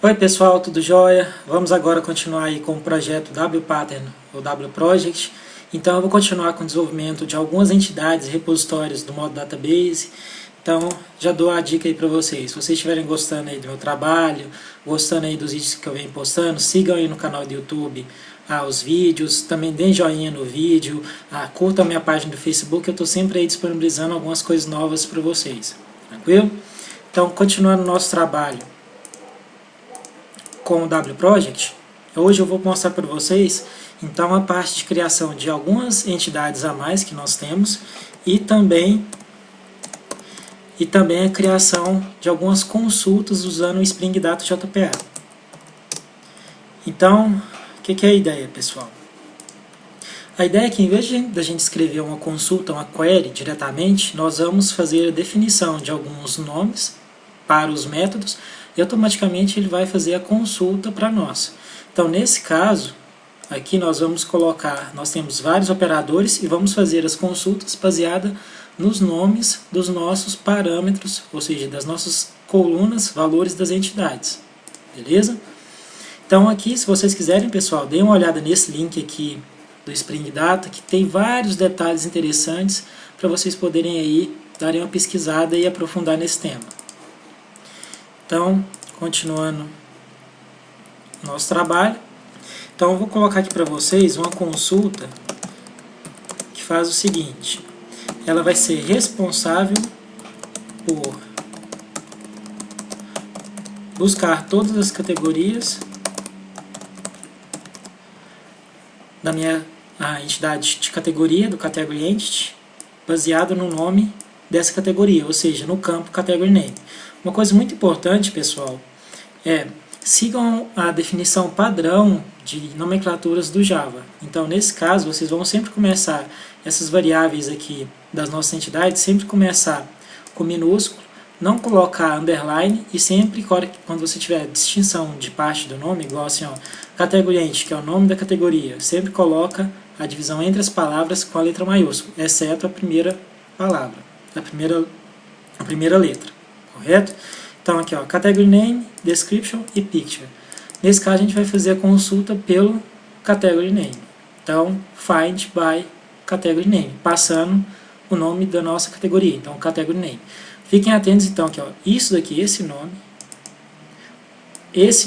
Oi pessoal, tudo jóia? Vamos agora continuar aí com o projeto WPattern ou WProject. Então eu vou continuar com o desenvolvimento de algumas entidades e repositórios do modo database. Então já dou a dica aí para vocês. Se vocês estiverem gostando aí do meu trabalho, gostando aí dos vídeos que eu venho postando, sigam aí no canal do YouTube os vídeos, também deem joinha no vídeo, curtam a minha página do Facebook, eu estou sempre aí disponibilizando algumas coisas novas para vocês. Tranquilo? Então continuando o nosso trabalho com o WProject, hoje eu vou mostrar para vocês então a parte de criação de algumas entidades a mais que nós temos e também a criação de algumas consultas usando o Spring Data JPA. Então, o que é a ideia, pessoal? A ideia é que, em vez da gente escrever uma consulta, uma query diretamente, nós vamos fazer a definição de alguns nomes para os métodos e automaticamente ele vai fazer a consulta para nós. Então, nesse caso, aqui nós vamos colocar, nós temos vários operadores e vamos fazer as consultas baseadas nos nomes dos nossos parâmetros, ou seja, das nossas colunas, valores das entidades. Beleza? Então aqui, se vocês quiserem, pessoal, deem uma olhada nesse link aqui do Spring Data, que tem vários detalhes interessantes para vocês poderem aí darem uma pesquisada e aprofundar nesse tema. Então, continuando nosso trabalho. Então, eu vou colocar aqui para vocês uma consulta que faz o seguinte. Ela vai ser responsável por buscar todas as categorias da minha entidade de categoria, do Category Entity, baseado no nome dessa categoria, ou seja, no campo Category Name. Uma coisa muito importante, pessoal, sigam a definição padrão de nomenclaturas do Java. Então, nesse caso, vocês vão sempre começar essas variáveis aqui das nossas entidades, sempre começar com minúsculo, não colocar underline e sempre, quando você tiver distinção de parte do nome, igual assim, Category Entity, que é o nome da categoria, sempre coloca a divisão entre as palavras com a letra maiúscula, exceto a primeira palavra, a primeira letra. Correto? Então aqui, Category Name, Description e Picture. Nesse caso a gente vai fazer a consulta pelo Category Name. Então, Find by Category Name, passando o nome da nossa categoria. Então, Category Name. Fiquem atentos então aqui, isso daqui, esse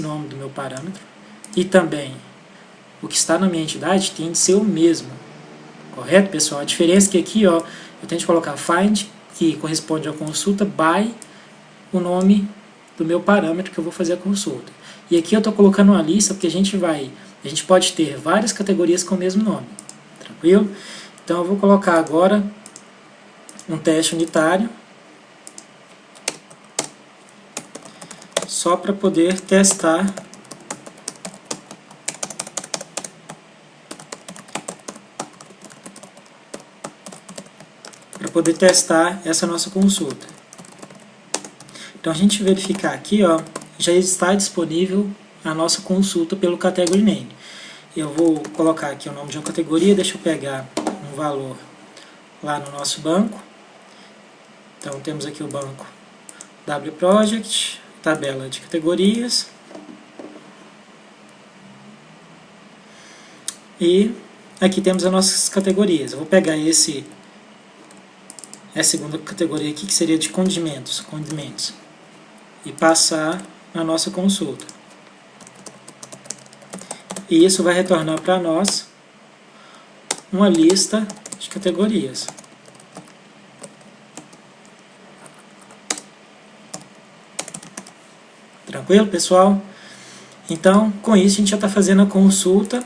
nome do meu parâmetro e também o que está na minha entidade tem de ser o mesmo. Correto, pessoal? A diferença é que aqui, eu tenho de colocar Find, que corresponde à consulta, by o nome do meu parâmetro que eu vou fazer a consulta. E aqui eu estou colocando uma lista porque a gente pode ter várias categorias com o mesmo nome. Tranquilo? Então eu vou colocar agora um teste unitário só para poder testar essa nossa consulta. Então a gente verificar aqui, já está disponível a nossa consulta pelo Category Name. Eu vou colocar aqui o nome de uma categoria, deixa eu pegar um valor lá no nosso banco. Então temos aqui o banco WProject, tabela de categorias. E aqui temos as nossas categorias. Eu vou pegar a segunda categoria aqui, que seria de condimentos, e passar na nossa consulta. E isso vai retornar para nós uma lista de categorias. Tranquilo, pessoal? Então, com isso, a gente já está fazendo a consulta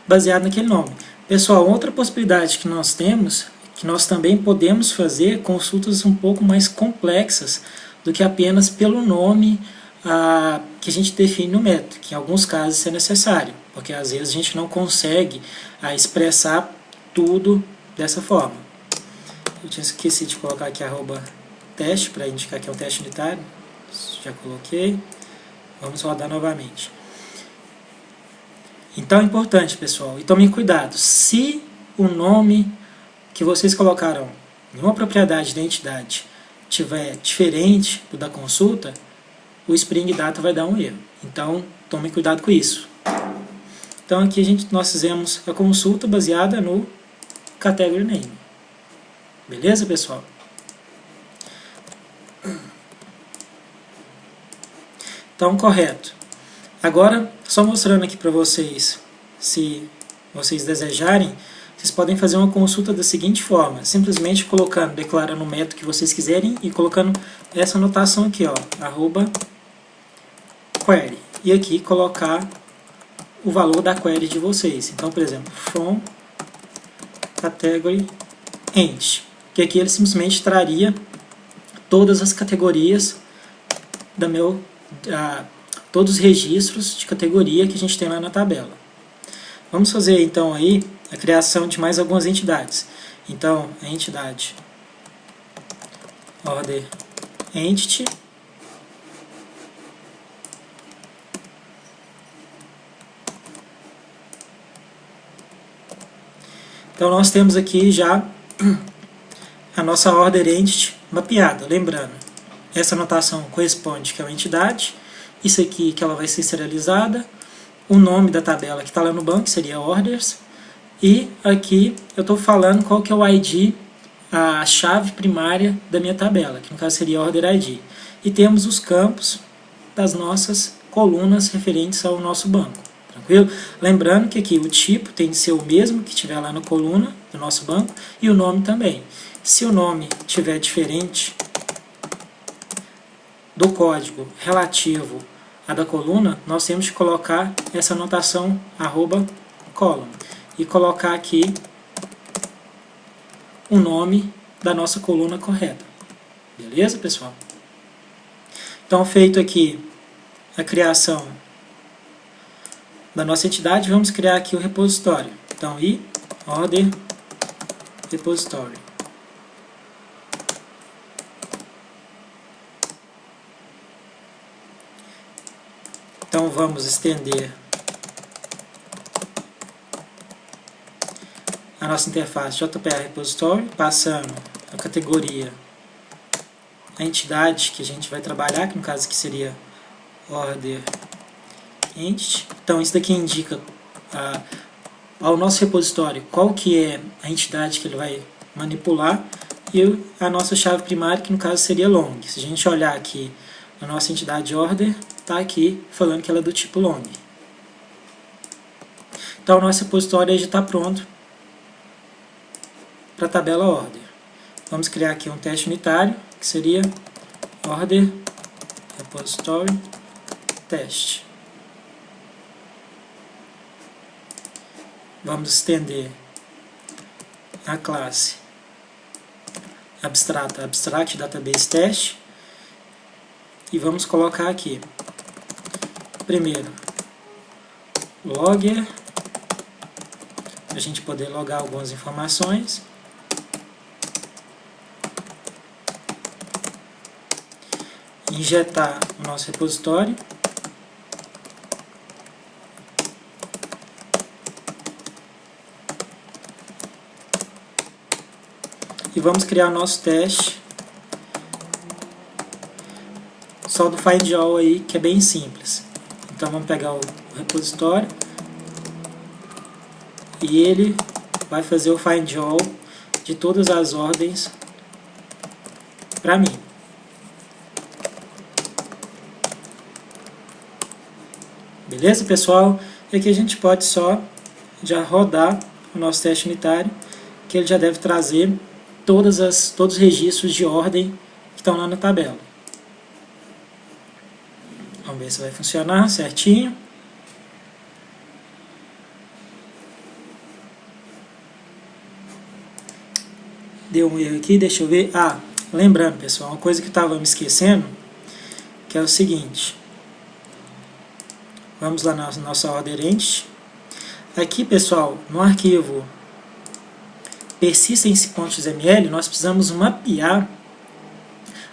baseada naquele nome. Pessoal, outra possibilidade que nós temos, que nós também podemos fazer consultas um pouco mais complexas do que apenas pelo nome que a gente define no método, que em alguns casos isso é necessário, porque às vezes a gente não consegue expressar tudo dessa forma. Eu tinha esquecido de colocar aqui @teste para indicar que é um teste unitário. Já coloquei. Vamos rodar novamente. Então é importante, pessoal, e tomem cuidado. Se o nome que vocês colocaram em uma propriedade da entidade tiver diferente do da consulta, o Spring Data vai dar um erro. Então, tome cuidado com isso. Então, aqui nós fizemos a consulta baseada no Category Name. Beleza, pessoal? Então, correto. Agora, só mostrando aqui para vocês, se vocês desejarem, vocês podem fazer uma consulta da seguinte forma, simplesmente colocando, declarando o método que vocês quiserem e colocando essa anotação aqui, ó, @query. E aqui colocar o valor da query de vocês. Então, por exemplo, from category ent, que aqui ele simplesmente traria todas as categorias todos os registros de categoria que a gente tem lá na tabela. Vamos fazer então aí a criação de mais algumas entidades. Então, a entidade order entity, então nós temos aqui já a nossa order entity mapeada. Lembrando, essa anotação corresponde que é uma entidade, isso aqui que ela vai ser serializada, o nome da tabela que está lá no banco, que seria orders, e aqui eu estou falando qual que é o ID, a chave primária da minha tabela, que no caso seria order ID. E temos os campos das nossas colunas referentes ao nosso banco. Tranquilo? Lembrando que aqui o tipo tem de ser o mesmo que tiver lá na coluna do nosso banco e o nome também. Se o nome tiver diferente do código relativo à da coluna, nós temos que colocar essa anotação @column e colocar aqui o nome da nossa coluna correta. Beleza, pessoal? Então, feito aqui a criação da nossa entidade, vamos criar aqui o repositório. Então, order repository. Então, vamos estender a nossa interface JPA Repository, passando a categoria, a entidade que a gente vai trabalhar, que no caso aqui seria Order Entity. Então, isso daqui indica ao nosso repositório qual que é a entidade que ele vai manipular e a nossa chave primária, que no caso seria long. Se a gente olhar aqui na nossa entidade order, está aqui falando que ela é do tipo long. Então, o nosso repositório já está pronto para a tabela order. Vamos criar aqui um teste unitário, que seria order repository test. Vamos estender a classe abstrata abstract database test e vamos colocar aqui primeiro logger, para a gente poder logar algumas informações. Injetar o nosso repositório. E vamos criar o nosso teste só do find all aí, que é bem simples. Então vamos pegar o repositório e ele vai fazer o find all de todas as ordens para mim. Beleza, pessoal? E aqui a gente pode só já rodar o nosso teste unitário, que ele já deve trazer todos os registros de ordem que estão lá na tabela. Vamos ver se vai funcionar certinho. Deu um erro aqui, deixa eu ver. Lembrando, pessoal, uma coisa que eu estava me esquecendo, que é o seguinte. Vamos lá na nossa order entity. Aqui, pessoal, no arquivo persistence.xml, nós precisamos mapear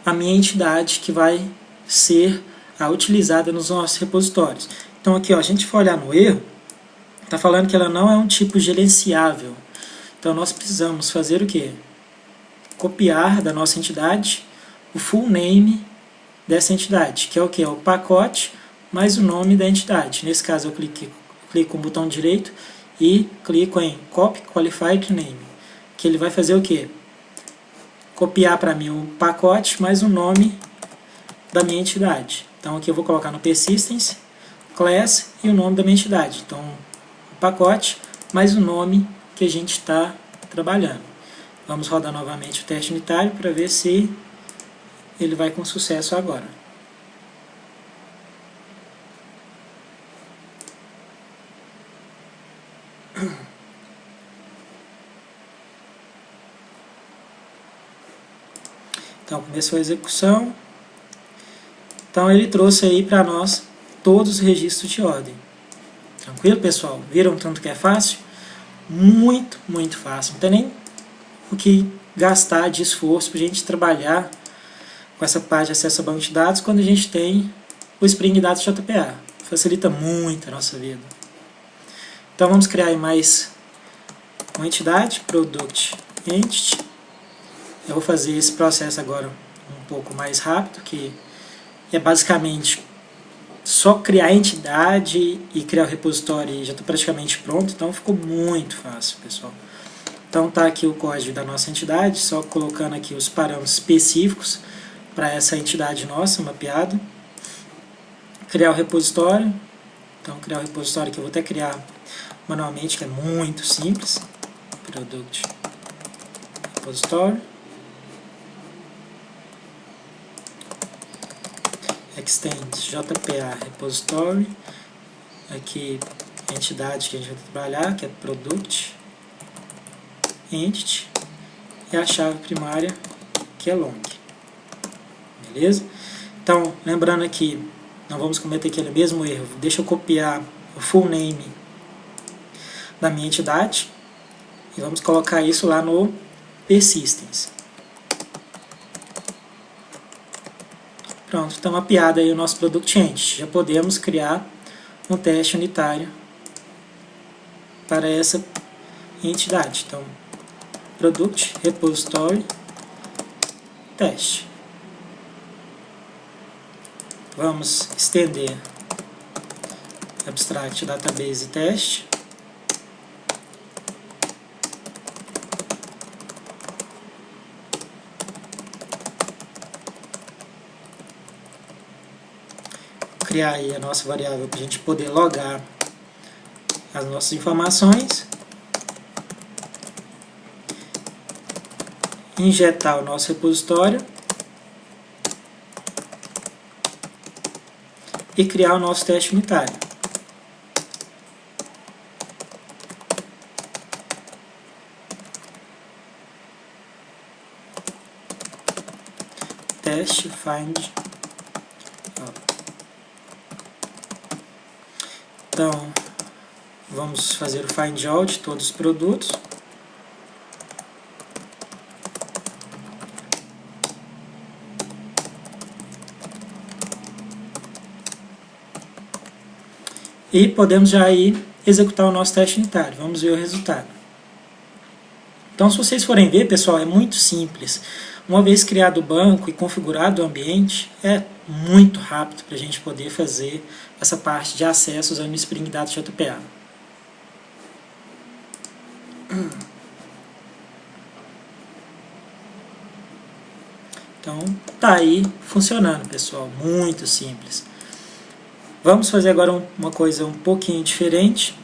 a minha entidade que vai ser utilizada nos nossos repositórios. Então aqui, ó, a gente for olhar no erro, está falando que ela não é um tipo gerenciável. Então nós precisamos fazer o quê? Copiar da nossa entidade o full name dessa entidade, que é o que? É o pacote mais o nome da entidade. Nesse caso eu clico com o botão direito e clico em Copy Qualified Name, que ele vai fazer o que? Copiar para mim o pacote mais o nome da minha entidade. Então aqui eu vou colocar no Persistence, Class e o nome da minha entidade. Então o pacote mais o nome que a gente está trabalhando. Vamos rodar novamente o teste unitário para ver se ele vai com sucesso agora. Então começou a execução. Então ele trouxe aí para nós todos os registros de ordem. Tranquilo, pessoal? Viram tanto que é fácil? Muito, muito fácil. Não tem nem o que gastar de esforço para a gente trabalhar com essa parte de acesso a banco de dados quando a gente tem o Spring Data JPA. Facilita muito a nossa vida. Então vamos criar aí mais uma entidade, Product Entity. Eu vou fazer esse processo agora um pouco mais rápido, que é basicamente só criar a entidade e criar o repositório e já está praticamente pronto, então ficou muito fácil, pessoal. Então tá aqui o código da nossa entidade, só colocando aqui os parâmetros específicos para essa entidade nossa, mapeado. Criar o repositório, então criar o repositório que eu vou até criar manualmente, que é muito simples. Product Repository. Extend JPA Repository. Aqui a entidade que a gente vai trabalhar, que é Product Entity. E a chave primária, que é long. Beleza? Então, lembrando aqui, não vamos cometer aquele mesmo erro. Deixa eu copiar o full name da minha entidade e vamos colocar isso lá no Persistence. Pronto, está mapeado aí o nosso Product Entity. Já podemos criar um teste unitário para essa entidade. Então, Product Repository Teste. Vamos estender Abstract Database Teste. Criar aí a nossa variável para a gente poder logar as nossas informações. Injetar o nosso repositório. E criar o nosso teste unitário. Teste find. Então, vamos fazer o find all de todos os produtos. E podemos já ir executar o nosso teste unitário. Vamos ver o resultado. Então, se vocês forem ver, pessoal, é muito simples. Uma vez criado o banco e configurado o ambiente, é muito rápido para a gente poder fazer essa parte de acesso usando o Spring Data JPA. Então, tá aí funcionando, pessoal. Muito simples. Vamos fazer agora uma coisa um pouquinho diferente,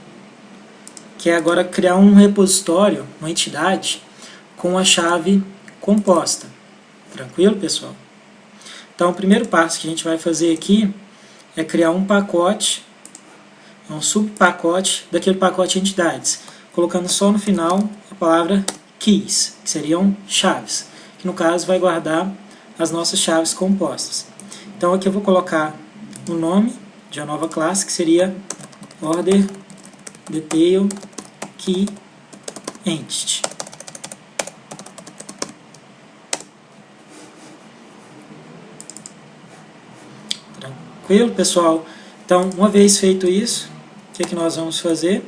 que é agora criar um repositório, uma entidade, com a chave composta. Tranquilo, pessoal? Então, o primeiro passo que a gente vai fazer aqui é criar um pacote, um subpacote daquele pacote de entidades, colocando só no final a palavra keys, que seriam chaves, que no caso vai guardar as nossas chaves compostas. Então, aqui eu vou colocar o nome de uma nova classe, que seria Order Detail Key Entity. Tranquilo, pessoal? Então, uma vez feito isso, o que nós vamos fazer?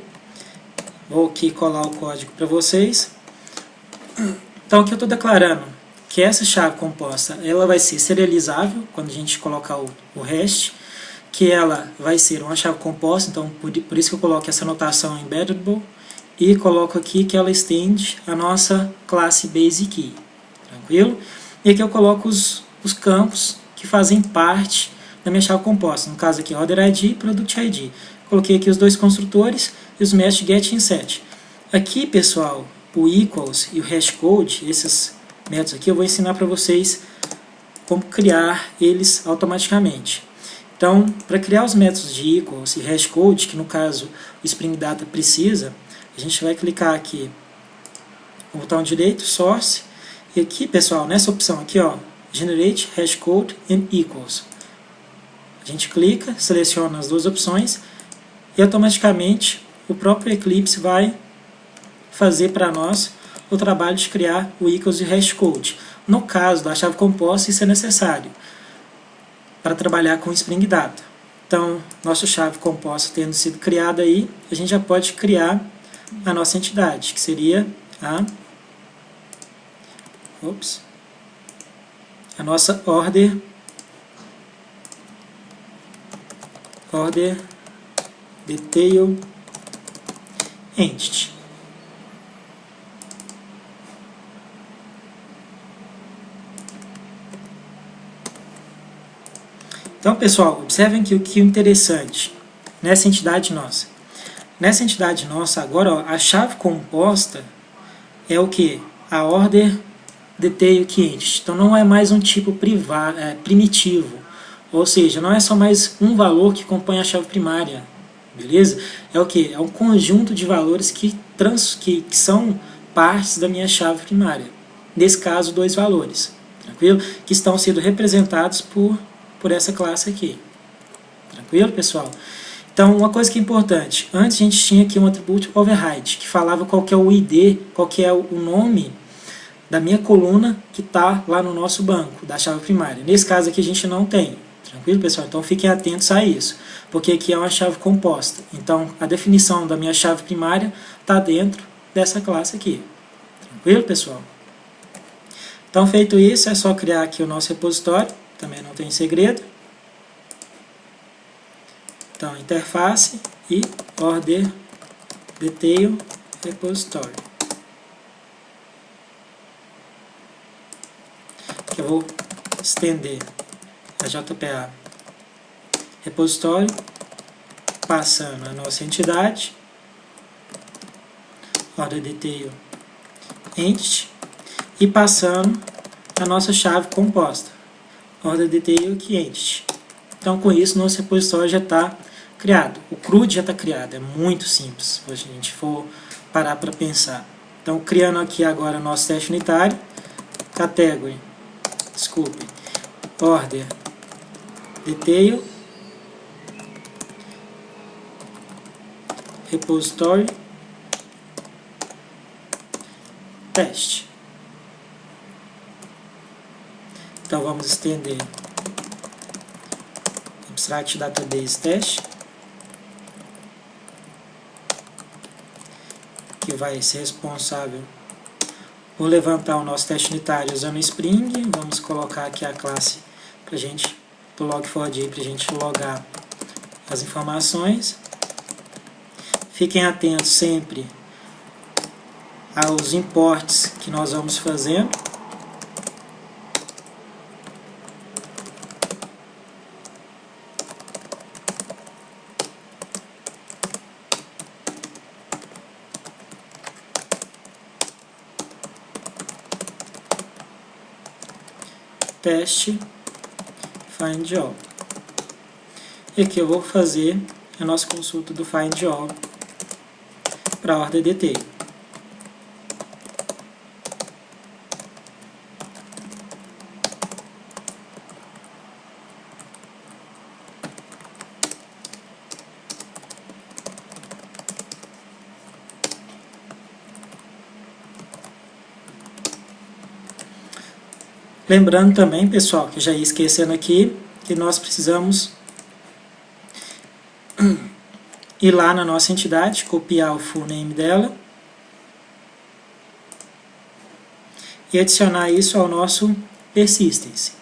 Vou aqui colar o código para vocês. Então, aqui eu estou declarando que essa chave composta ela vai ser serializável quando a gente colocar o hash, que ela vai ser uma chave composta, então por isso que eu coloco essa notação embeddable, e coloco aqui que ela estende a nossa classe basic, tranquilo? E aqui eu coloco os campos que fazem parte da minha chave composta, no caso aqui order ID e product ID. Coloquei aqui os dois construtores e os métodos get e inset. Aqui, pessoal, o equals e o hashcode, esses métodos aqui, eu vou ensinar para vocês como criar eles automaticamente. Então, para criar os métodos de equals e hashcode, que no caso o Spring Data precisa, a gente vai clicar aqui no botão direito, Source, e aqui, pessoal, nessa opção aqui, ó, Generate Hashcode and Equals. A gente clica, seleciona as duas opções e automaticamente o próprio Eclipse vai fazer para nós o trabalho de criar o equals e o hashcode. No caso da chave composta, isso é necessário para trabalhar com Spring Data. Então, nossa chave composta tendo sido criada aí, a gente já pode criar a nossa entidade, que seria a nossa order detail entity. Então, pessoal, observem que o que é interessante nessa entidade nossa. Nessa entidade nossa, agora, ó, a chave composta é o que? A order detail entity. Então, não é mais um tipo primitivo. Ou seja, não é só mais um valor que compõe a chave primária. Beleza? É o que? É um conjunto de valores que são partes da minha chave primária. Nesse caso, 2 valores. Tranquilo? Que estão sendo representados por essa classe aqui. Tranquilo, pessoal? Então, uma coisa que é importante. Antes a gente tinha aqui um atributo override, que falava qual que é o ID, qual que é o nome da minha coluna que está lá no nosso banco, da chave primária. Nesse caso aqui a gente não tem. Tranquilo, pessoal? Então fiquem atentos a isso, porque aqui é uma chave composta. Então a definição da minha chave primária está dentro dessa classe aqui. Tranquilo, pessoal? Então feito isso, é só criar aqui o nosso repositório, também não tem segredo. Então interface e order detail repository. Que eu vou estender a JPA repositório, passando a nossa entidade, order detail entity, e passando a nossa chave composta, order detail entity. Então, com isso, nosso repositório já está criado. O CRUD já está criado, é muito simples, se a gente for parar para pensar. Então, criando aqui agora o nosso teste unitário, order detail repository teste. Então vamos estender abstract database teste, que vai ser responsável por levantar o nosso teste unitário usando o Spring. Vamos colocar aqui a classe pra gente, do log4j, para a gente logar as informações. Fiquem atentos sempre aos imports que nós vamos fazendo. Teste find all. E aqui eu vou fazer a nossa consulta do find all para a order detail. Lembrando também, pessoal, que já ia esquecendo aqui, que nós precisamos ir lá na nossa entidade, copiar o full name dela e adicionar isso ao nosso persistence.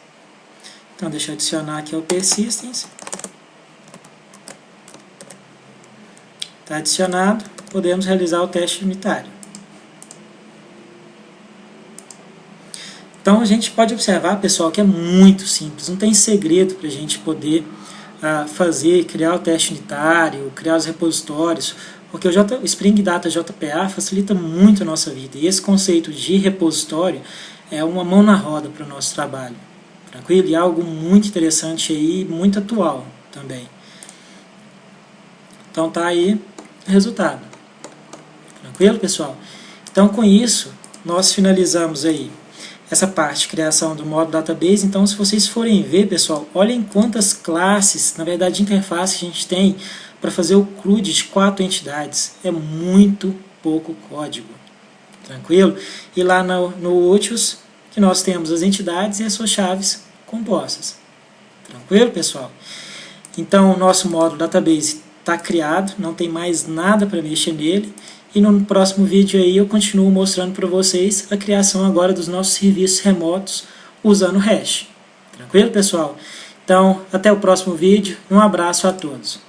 Então, deixa eu adicionar aqui ao persistence. Está adicionado, podemos realizar o teste unitário. Então, a gente pode observar, pessoal, que é muito simples, não tem segredo para a gente poder fazer, criar o teste unitário, criar os repositórios, porque o Spring Data JPA facilita muito a nossa vida, e esse conceito de repositório é uma mão na roda para o nosso trabalho, tranquilo? E algo muito interessante aí, muito atual também. Então tá aí o resultado, tranquilo, pessoal? Então com isso, nós finalizamos aí essa parte de criação do módulo database. Então, se vocês forem ver, pessoal, olhem quantas classes, na verdade, interface que a gente tem para fazer o CRUD de 4 entidades. É muito pouco código, tranquilo? E lá no Úteis, que nós temos as entidades e as suas chaves compostas. Tranquilo, pessoal? Então, o nosso módulo database está criado, não tem mais nada para mexer nele. E no próximo vídeo aí eu continuo mostrando para vocês a criação agora dos nossos serviços remotos usando Hash. Tranquilo, pessoal? Então, até o próximo vídeo. Um abraço a todos.